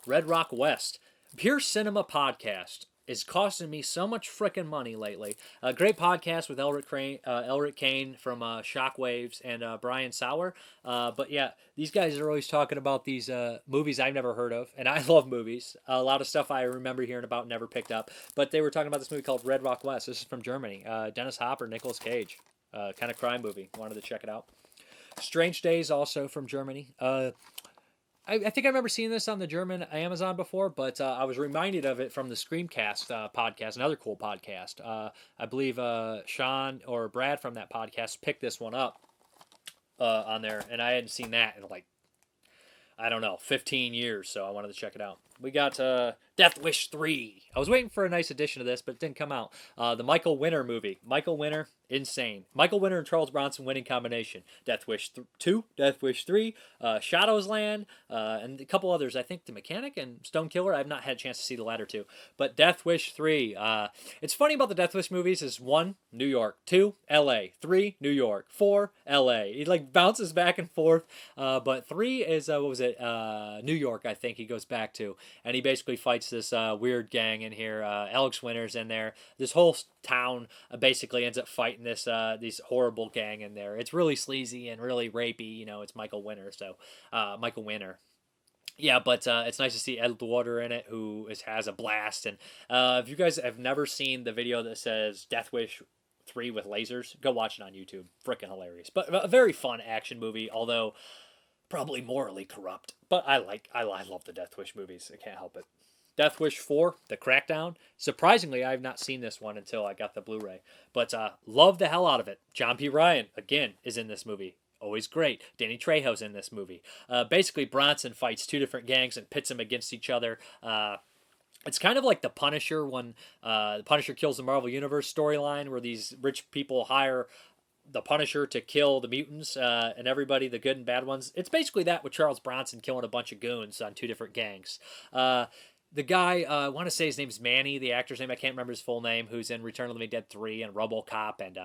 Red Rock West. Pure Cinema Podcast is costing me so much frickin' money lately. A great podcast with Elric Kane from Shockwaves and Brian Sauer. But yeah, these guys are always talking about these movies I've never heard of, and I love movies. A lot of stuff I remember hearing about, never picked up. But they were talking about this movie called Red Rock West. This is from Germany. Dennis Hopper, Nicolas Cage. Kind of crime movie. Wanted to check it out. Strange Days, also from Germany. I think I remember seeing this on the German Amazon before, but I was reminded of it from the Screamcast podcast, another cool podcast. I believe Sean or Brad from that podcast picked this one up on there, and I hadn't seen that in like, I don't know, 15 years, so I wanted to check it out. we got Death Wish 3. I was waiting for a nice edition of this, but it didn't come out. The Michael Winner movie. Michael Winner, insane. Michael Winner and Charles Bronson winning combination. Death Wish 2, Death Wish 3, Shadow's Land, and a couple others. I think The Mechanic and Stone Killer. I've not had a chance to see the latter two. But Death Wish 3. It's funny about the Death Wish movies is 1, New York. 2, L.A. 3, New York. 4, L.A. He like bounces back and forth. But 3 is, New York, I think he goes back to. And he basically fights this weird gang in here. Alex Winter's in there. This whole town basically ends up fighting this horrible gang in there. It's really sleazy and really rapey. You know, it's Michael Winter. So Michael Winter. Yeah, but it's nice to see Ed Water in it, who has a blast. And if you guys have never seen the video that says Death Wish 3 with lasers, go watch it on YouTube. Freaking hilarious. But a very fun action movie, although probably morally corrupt. But I love the Death Wish movies. I can't help it. Death Wish 4, The Crackdown. Surprisingly, I have not seen this one until I got the Blu-ray. But love the hell out of it. John P. Ryan, again, is in this movie. Always great. Danny Trejo's in this movie. Basically, Bronson fights two different gangs and pits them against each other. It's kind of like The Punisher when The Punisher kills the Marvel Universe storyline, where these rich people hire the Punisher to kill the mutants and everybody, the good and bad ones. It's basically that with Charles Bronson killing a bunch of goons on two different gangs. The guy, I want to say his name's Manny, the actor's name, I can't remember his full name, who's in Return of the Living Dead 3 and RoboCop and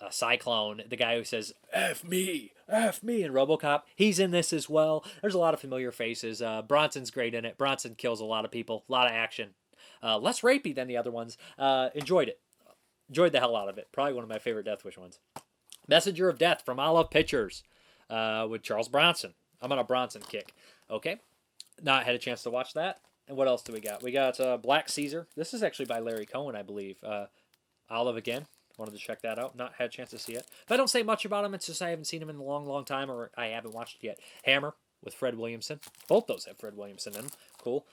Cyclone, the guy who says, F me, in RoboCop, he's in this as well. There's a lot of familiar faces. Bronson's great in it. Bronson kills a lot of people, a lot of action. Less rapey than the other ones. Enjoyed it. Enjoyed the hell out of it. Probably one of my favorite Death Wish ones. Messenger of Death from Olive Pictures with Charles Bronson. I'm on a Bronson kick. Okay. Not had a chance to watch that. And what else do we got? We got Black Caesar. This is actually by Larry Cohen, I believe. Olive again. Wanted to check that out. Not had a chance to see it. If I don't say much about him, it's just I haven't seen him in a long, long time, or I haven't watched it yet. Hammer with Fred Williamson. Both those have Fred Williamson in them. Cool.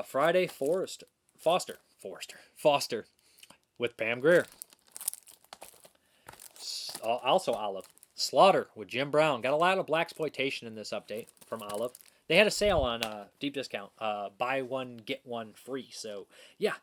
Friday Foster with Pam Grier. Also Olive. Slaughter with Jim Brown. Got a lot of blaxploitation in this update from Olive. They had a sale on deep discount. Buy one, get one free. So, yeah.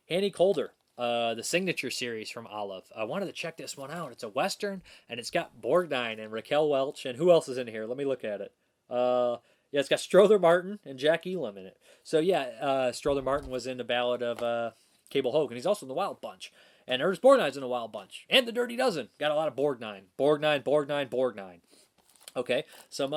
Annie Coulter. The Signature series from Olive. I wanted to check this one out. It's a Western, and it's got Borgnine and Raquel Welch. And who else is in here? Let me look at it. Yeah, it's got Strother Martin and Jack Elam in it. So, yeah, Strother Martin was in the Ballad of Cable Hogue, and he's also in the Wild Bunch. And Ernest Borgnine's in the Wild Bunch. And the Dirty Dozen. Got a lot of Borgnine. Borgnine. Okay, some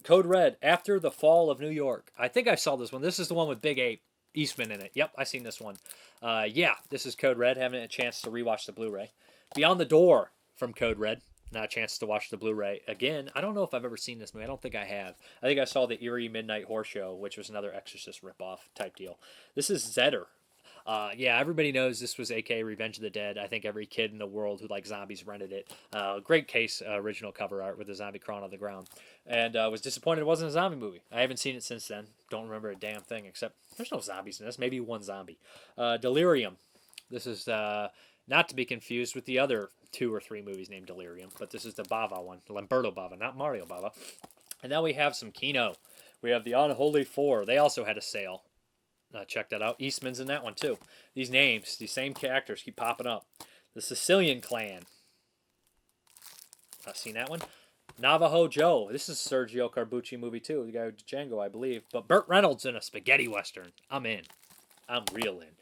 Code Red, After the Fall of New York. I think I saw this one. This is the one with Big Ape Eastman in it. Yep, I seen this one. Yeah, this is Code Red. Having a chance to rewatch the Blu-ray. Beyond the Door from Code Red. Not a chance to watch the Blu-ray. Again, I don't know if I've ever seen this movie. I don't think I have. I think I saw the Eerie Midnight Horror Show, which was another Exorcist ripoff type deal. This is Zedder. Yeah, everybody knows this was A.K.A. Revenge of the Dead. I think every kid in the world who likes zombies rented it. Great case, original cover art with the zombie crawling on the ground. And was disappointed it wasn't a zombie movie. I haven't seen it since then. Don't remember a damn thing, except there's no zombies in this. Maybe one zombie. Delirium. This is not to be confused with the other 2 or 3 movies named Delirium, but this is the Bava one. Lamberto Bava, not Mario Bava. And now we have some Kino. We have the Unholy Four. They also had a sale. Check that out. Eastman's in that one, too. These names, these same characters keep popping up. The Sicilian Clan. I've seen that one. Navajo Joe. This is Sergio Carbucci movie, too. The guy with Django, I believe. But Burt Reynolds in a spaghetti western. I'm in. I'm real in.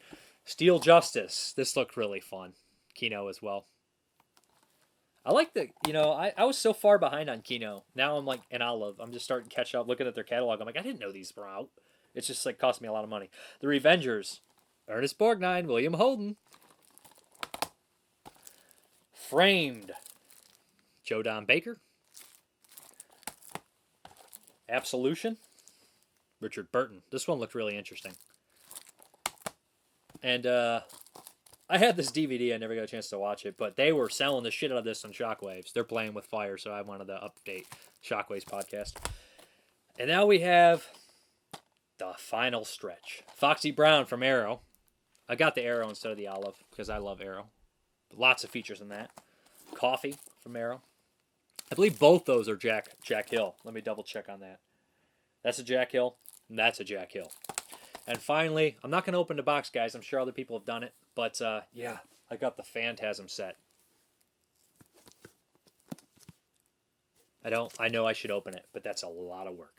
Steel Justice. This looked really fun. Kino as well. I like the, I was so far behind on Kino. Now I'm like in Olive. I'm just starting to catch up, looking at their catalog. I'm like, I didn't know these were out. It's just like cost me a lot of money. The Revengers. Ernest Borgnine, William Holden. Framed. Joe Don Baker. Absolution. Richard Burton. This one looked really interesting. And I had this DVD. I never got a chance to watch it, but they were selling the shit out of this on Shockwaves. They're playing with fire, so I wanted to update Shockwaves podcast. And now we have the final stretch. Foxy Brown from Arrow. I got the Arrow instead of the Olive because I love Arrow. Lots of features in that. Coffee from Arrow. I believe both those are Jack Hill. Let me double check on that. That's a Jack Hill. And that's a Jack Hill. And finally, I'm not going to open the box, guys. I'm sure other people have done it. But, yeah, I got the Phantasm set. I know I should open it, but that's a lot of work.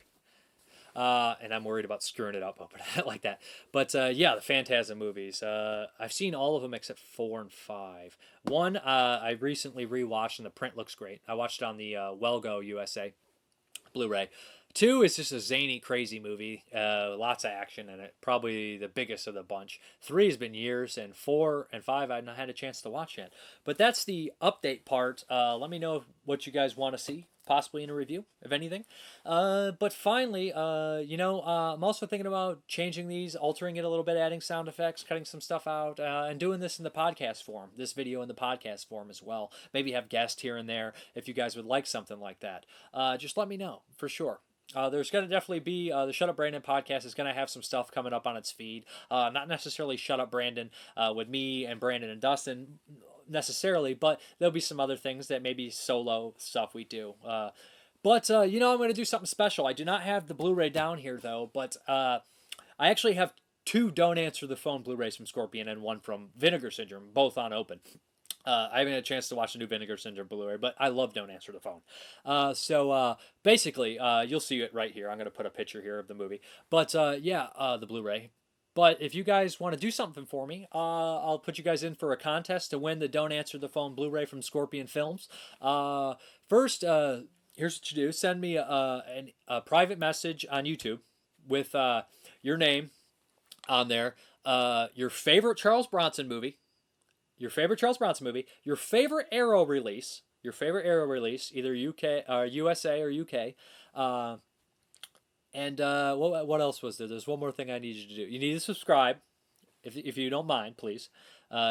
And I'm worried about screwing it up opening it like that. But, yeah, the Phantasm movies. I've seen all of them except 4 and 5. 1, I recently rewatched, and the print looks great. I watched it on the Wellgo USA Blu-ray. 2 is just a zany, crazy movie. Lots of action in it. Probably the biggest of the bunch. 3 has been years, and 4 and 5 I've not had a chance to watch yet. But that's the update part. Let me know what you guys want to see, possibly in a review, if anything. But finally, I'm also thinking about changing these, altering it a little bit, adding sound effects, cutting some stuff out, and doing this in the podcast form. This video in the podcast form as well. Maybe have guests here and there if you guys would like something like that. Just let me know, for sure. There's going to definitely be, the Shut Up Brandon podcast is going to have some stuff coming up on its feed. Not necessarily Shut Up Brandon with me and Brandon and Dustin necessarily, but there'll be some other things that maybe solo stuff we do. But I'm going to do something special. I do not have the Blu-ray down here, though, but I actually have 2 Don't Answer the Phone Blu-rays from Scorpion and 1 from Vinegar Syndrome, both on open. I haven't had a chance to watch the new Vinegar Syndrome Blu-ray, but I love Don't Answer the Phone. Basically, you'll see it right here. I'm going to put a picture here of the movie. But, the Blu-ray. But if you guys want to do something for me, I'll put you guys in for a contest to win the Don't Answer the Phone Blu-ray from Scorpion Films. First, here's what you do. Send me a private message on YouTube with your name on there, your favorite Charles Bronson movie, your favorite Arrow release, either UK or USA or UK, and what else was there? There's one more thing I need you to do. You need to subscribe, if you don't mind, please.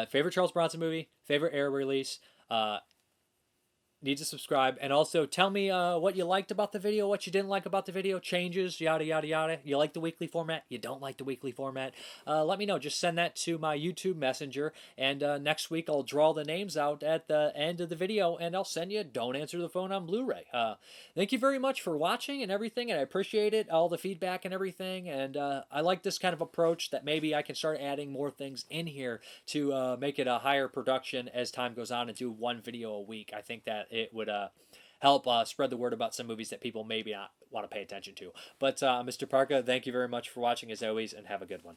Favorite Charles Bronson movie, favorite Arrow release. Need to subscribe, and also tell me what you liked about the video, what you didn't like about the video, changes, yada yada yada. You like the weekly format, you don't like the weekly format. Let me know. Just send that to my YouTube Messenger, and next week I'll draw the names out at the end of the video, and I'll send you Don't Answer the Phone on Blu-ray. Thank you very much for watching and everything, and I appreciate it, all the feedback and everything, and I like this kind of approach that maybe I can start adding more things in here to make it a higher production as time goes on and do 1 video a week. I think that it would help spread the word about some movies that people maybe not want to pay attention to. But Mr. Parka, thank you very much for watching as always, and have a good one.